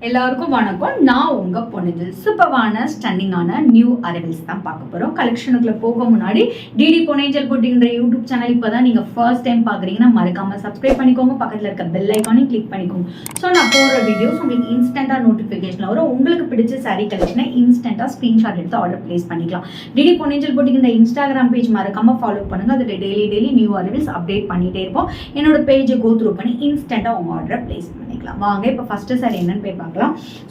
எல்லாருக்கும் வணக்கம். நான் உங்க பொண்ணுதில். சூப்பரான ஸ்டன்னிங்கான நியூ அரைவல்ஸ் தான் பார்க்க போறோம். கலெக்ஷனுக்குள்ள போக முன்னாடி டிடி பொன்னேஞ்சல் புட்டிக்ன்ற யூடியூப் சேனல் இப்பதான் நீங்க ஃபர்ஸ்ட் டைம் பாக்குறீங்கன்னா மறக்காம சப்ஸ்கிரைப் பண்ணிக்கோங்க. பக்கத்துல இருக்க பெல் ஐக்கானையும் கிளிக் பண்ணிக்கோங்க. ஸோ நான் போடுற வீடியோஸ் உங்களுக்கு இன்ஸ்டன்டா நோட்டிபிகேஷன் வரும். உங்களுக்கு பிடிச்ச சாரீ கலெக்ஷனை இன்ஸ்டன்டா ஸ்கிரீன்ஷாட் எடுத்து ஆர்டர் பிளேஸ் பண்ணிக்கலாம். டிடி பொன்னேஞ்சல் புட்டிக்ன்ற இன்ஸ்டாகிராம் பேஜ் மறக்காம ஃபாலோ பண்ணுங்க. அதில் டெய்லி நியூ அரைவல்ஸ் அப்டேட் பண்ணிட்டே இருப்போம். என்னோட பேஜை கோ த்ரூ பண்ணி இன்ஸ்டன்டா உங்க ஆர்டரை பிளேஸ் பண்ணிக்கலாம். வாங்க இப்போ ஃபர்ஸ்ட் சாரி என்னன்னு போய் பார்க்கலாம்.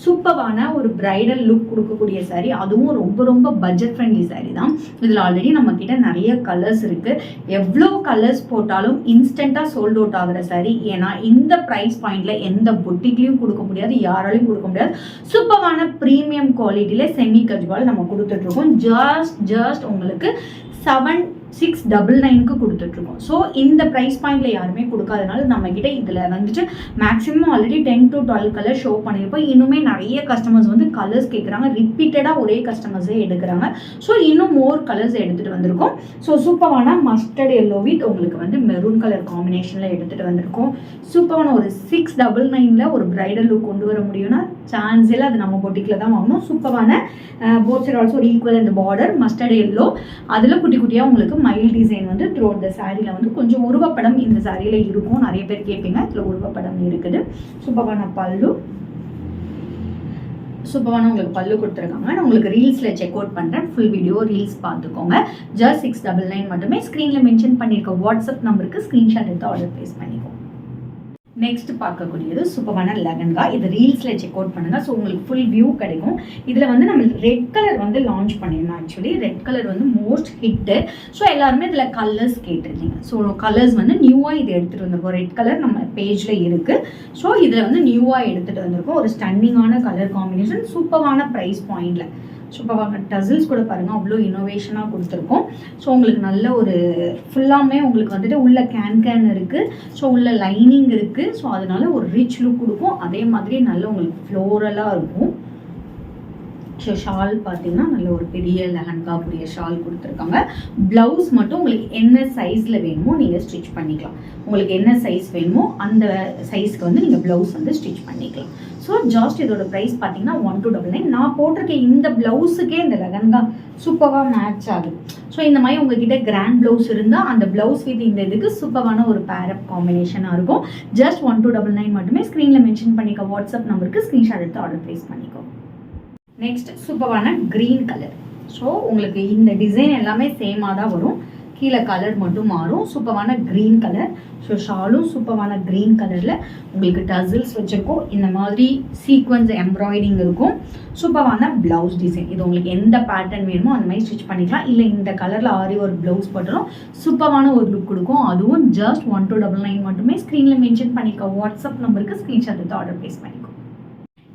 சூப்பரான ஒரு பிரைடல் லுக் கொடுக்கக்கூடிய சாரி, அதுவும் ரொம்ப ரொம்ப பட்ஜெட் ஃப்ரெண்ட்லி சாரி தான். இதில் ஆல்ரெடி நம்ம கிட்ட நிறைய கலர்ஸ் இருக்கு. எவ்வளோ கலர்ஸ் போட்டாலும் இன்ஸ்டன்டா சோல்ட் அவுட் ஆகிற சாரி. ஏன்னா இந்த பிரைஸ் பாயிண்ட்ல எந்த பொட்டிக்லையும் கொடுக்க முடியாது, யாராலையும் கொடுக்க முடியாது. சூப்பரான ப்ரீமியம் குவாலிட்டியில செமி கஜ்வால் நம்ம கொடுத்துட்டு இருக்கோம். ஜஸ்ட் உங்களுக்கு 7699க்கு கொடுத்துட்ருக்கோம். ஸோ இந்த ப்ரைஸ் பாயிண்ட்ல யாருமே கொடுக்காதனால நம்ம கிட்ட இதில் வந்துட்டு maximum already 10 to 12 colour show பண்ணியிருப்போம். இன்னுமே நிறைய கஸ்டமர்ஸ் வந்து கலர்ஸ் கேட்குறாங்க. ரிப்பீட்டடாக ஒரே கஸ்டமர்ஸே எடுக்கிறாங்க. ஸோ இன்னும் மோர் கலர்ஸ் எடுத்துகிட்டு வந்திருக்கோம். ஸோ சூப்பரான மஸ்டர்ட் எல்லோ வித் உங்களுக்கு வந்து மெரூன் கலர் காம்பினேஷனில் எடுத்துகிட்டு வந்திருக்கோம். சூப்பரான ஒரு 699ல் ஒரு பிரைடல் லுக் கொண்டு வர முடியும்னா சான்ஸ் இல்லை, அது நம்ம பொட்டிக்கில் தான் வாங்கணும். சூப்பரான போத் சைட் ஆல்சோ ஒரு ஈக்குவல் இந்த பார்டர் மஸ்டர்ட் எல்லோ, அதில் குட்டி குட்டியாக உங்களுக்கு மைல் டிசைன் வந்து த்ரூ த சாரியில் வந்து கொஞ்சம் உருவப்படம் இந்த சாரியில் இருக்கும். நிறைய பேர் கேட்பீங்க, இதில் உருவப்படம் இருக்குது. சூப்பரான பல்லு, சூப்பரான உங்களுக்கு பல்லு கொடுத்துருக்காங்க. நான் உங்களுக்கு ரீல்ஸில் செக் அவுட் பண்ணுறேன். ஃபுல் வீடியோ ரீல்ஸ் பார்த்துக்கோங்க. ஜஸ்ட் 699 மட்டுமே. ஸ்க்ரீனில் மென்ஷன் பண்ணியிருக்க வாட்ஸ்அப் நம்பருக்கு ஸ்க்ரீன்ஷாட் எடுத்து ஆர்டர் ப்ளேஸ் பண்ணிக்கோங்க. நெக்ஸ்ட் பார்க்கக்கூடியது சூப்பரான லெஹங்கா. இது ரீல்ஸில் செக் அவுட் பண்ணுங்கள். ஸோ உங்களுக்கு ஃபுல் வியூ கிடைக்கும். இதில் வந்து நம்ம ரெட் கலர் வந்து லான்ச் பண்ணியிருந்தோம். ஆக்சுவலி ரெட் கலர் வந்து மோஸ்ட் ஹிட்டு. ஸோ எல்லாருமே இதில் கலர்ஸ் கேட்டிருந்தீங்க. ஸோ கலர்ஸ் வந்து நியூவாக இது எடுத்துகிட்டு வந்திருக்கோம். ரெட் கலர் நம்ம பேஜில் இருக்குது. ஸோ இதில் வந்து நியூவாக எடுத்துகிட்டு வந்திருக்கோம். ஒரு ஸ்டன்னிங்கான கலர் காம்பினேஷன், சூப்பரான ப்ரைஸ் பாயிண்டில். சூப்பராக டசில்ஸ் கூட பாருங்கள், அவ்வளோ இனோவேஷனாக கொடுத்துருக்கோம். ஸோ உங்களுக்கு நல்ல ஒரு ஃபுல்லாமே உங்களுக்கு வந்துட்டு உள்ள கேன் இருக்குது. ஸோ உள்ள லைனிங் இருக்குது. ஸோ அதனால ஒரு ரிச் லுக் கொடுக்கும். அதே மாதிரி நல்ல உங்களுக்கு ஃப்ளோரலாக இருக்கும். ஸோ ஷால் பார்த்தீங்கன்னா நல்ல ஒரு பெரிய லெஹங்காவுடைய ஷால் கொடுத்துருக்காங்க. ப்ளவுஸ் மட்டும் உங்களுக்கு என்ன சைஸில் வேணுமோ நீங்கள் ஸ்டிச் பண்ணிக்கலாம். உங்களுக்கு என்ன சைஸ் வேணுமோ அந்த சைஸ்க்கு வந்து நீங்கள் ப்ளவுஸ் வந்து ஸ்டிச் பண்ணிக்கலாம். ஸோ ஜாஸ்ட் இதோட ப்ரைஸ் பார்த்தீங்கன்னா 1299. நான் போட்டிருக்க இந்த ப்ளவுஸுக்கே இந்த லெஹங்கா சூப்பராக மேட்ச் ஆகுது. ஸோ இந்த மாதிரி உங்ககிட்ட கிராண்ட் ப்ளவுஸ் இருந்தால் அந்த ப்ளவுஸ் வித் இந்த இதுக்கு சூப்பரான ஒரு பேரப் காம்பினேஷனாக இருக்கும். ஜஸ்ட் 1299 மட்டுமே. ஸ்க்ரீனில் மென்ஷன் பண்ணிக்க வாட்ஸ்அப் நம்பருக்கு ஸ்க்ரீன்ஷாட் எடுத்து ஆர்டர் ப்ளேஸ் பண்ணிக்கோ. நெக்ஸ்ட் சூப்பரான க்ரீன் கலர். ஸோ உங்களுக்கு இந்த டிசைன் எல்லாமே சேமாக தான் வரும், கீழே கலர் மட்டும் மாறும். சூப்பரான க்ரீன் கலர். ஸோ ஷாலும் சூப்பரான க்ரீன் கலரில் உங்களுக்கு டசில்ஸ் வச்சுருக்கோம். இந்த மாதிரி சீக்வன்ஸ் எம்ப்ராய்டிங் இருக்கும். சூப்பரான ப்ளவுஸ் டிசைன். இது உங்களுக்கு எந்த பேட்டர்ன் வேணுமோ அந்த மாதிரி ஸ்டிச் பண்ணிக்கலாம். இல்லை இந்த கலரில் ஆரி ஒரு ப்ளவுஸ் போட்டாலும் சூப்பரான ஒரு லுக் கொடுக்கும். அதுவும் ஜஸ்ட் 1299 மட்டுமே. ஸ்க்ரீனில் மென்ஷன் பண்ணிக்க வாட்ஸ்அப் நம்பருக்கு ஸ்க்ரீன்ஷாட் எடுத்து ஆர்டர் ப்ளேஸ் பண்ணிக்கோ.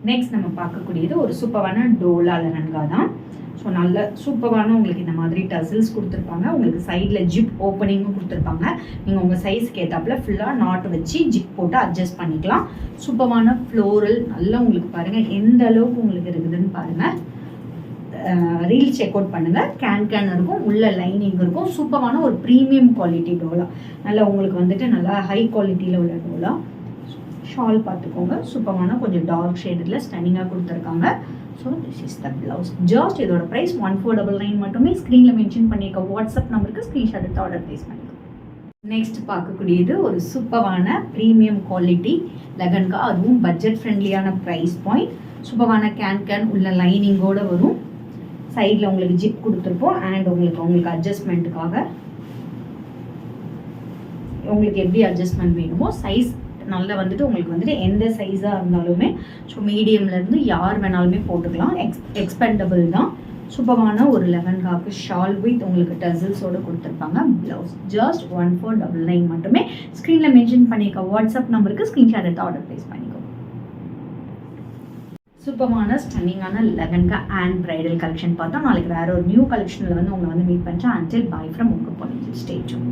நெக்ஸ்ட் நம்ம பார்க்கக்கூடியது ஒரு சூப்பரான டோலா லெஹங்கா தான். ஸோ நல்ல சூப்பரான உங்களுக்கு இந்த மாதிரி டசில்ஸ் கொடுத்துருப்பாங்க. உங்களுக்கு சைடில் ஜிப் ஓப்பனிங்கும் கொடுத்துருப்பாங்க. நீங்கள் உங்கள் சைஸ்க்கு ஏற்றாப்புல ஃபுல்லாக நாட் வச்சு ஜிப் போட்டு அட்ஜஸ்ட் பண்ணிக்கலாம். சூப்பரான ஃப்ளோரல் நல்லா உங்களுக்கு பாருங்கள் எந்த அளவுக்கு உங்களுக்கு இருக்குதுன்னு பாருங்கள். ரீல் செக் அவுட் பண்ணுங்கள். கேன் இருக்கும், உள்ள லைனிங் இருக்கும். சூப்பரான ஒரு ப்ரீமியம் குவாலிட்டி டோலா. நல்லா உங்களுக்கு வந்துட்டு நல்லா ஹை குவாலிட்டியில் உள்ள டோலா. ஷால் பார்த்துக்கோங்க. சூப்பரான கொஞ்சம் டார்க் ஷேடில் ஸ்டன்னிங்காக கொடுத்துருக்காங்க. So this is the blouse. Just இதோட ப்ரைஸ் 1499 மட்டுமே. ஸ்க்ரீனில் மென்ஷன் பண்ணியிருக்க வாட்ஸ்அப் நம்பருக்கு ஸ்க்ரீன்ஷாட் எடுத்து ஆர்டர் ப்ளேஸ் பண்ணிக்கலாம். நெக்ஸ்ட் பார்க்கக்கூடியது ஒரு சூப்பரான ப்ரீமியம் குவாலிட்டி லெஹங்கா. அதுவும் பட்ஜெட் ஃப்ரெண்ட்லியான ப்ரைஸ் பாயிண்ட். சூப்பரான கேன் உள்ள லைனிங்கோடு வரும். சைடில் உங்களுக்கு ஜிப் கொடுத்துருப்போம். அண்ட் உங்களுக்கு அட்ஜஸ்ட்மெண்ட்டுக்காக உங்களுக்கு எப்படி அட்ஜஸ்ட்மெண்ட் வேணுமோ சைஸ் நல்லா வந்துட்டு உங்களுக்கு வந்துட்டு எந்த சைஸாக இருந்தாலுமே ஸோ மீடியம்லேருந்து யார் வேணாலுமே போட்டுக்கலாம். எக்ஸ்பெண்டபிள் தான். சூப்பரான ஒரு லெஹங்காவுக்கு ஷால் வித் உங்களுக்கு டசில்ஸோடு கொடுத்துருப்பாங்க. ப்ளவுஸ் ஜஸ்ட் 1499 மட்டுமே. ஸ்க்ரீனில் மென்ஷன் பண்ணிக்க வாட்ஸ்அப் நம்பருக்கு ஸ்க்ரீன்ஷாட் எடுத்து ஆர்டர் ப்ளேஸ் பண்ணிக்கோ. சூப்பரான ஸ்டன்னிங்கான லெஹங்கா அண்ட் பிரைடல் கலெக்ஷன் பார்த்தா நாளைக்கு வேறு ஒரு நியூ கலெக்ஷனில் வந்து உங்களை வந்து மீட் பண்ணுறேன். அன்டில் பை ஃப்ரம் உங்கள் பொன்னேஞ்சல். Stay tune.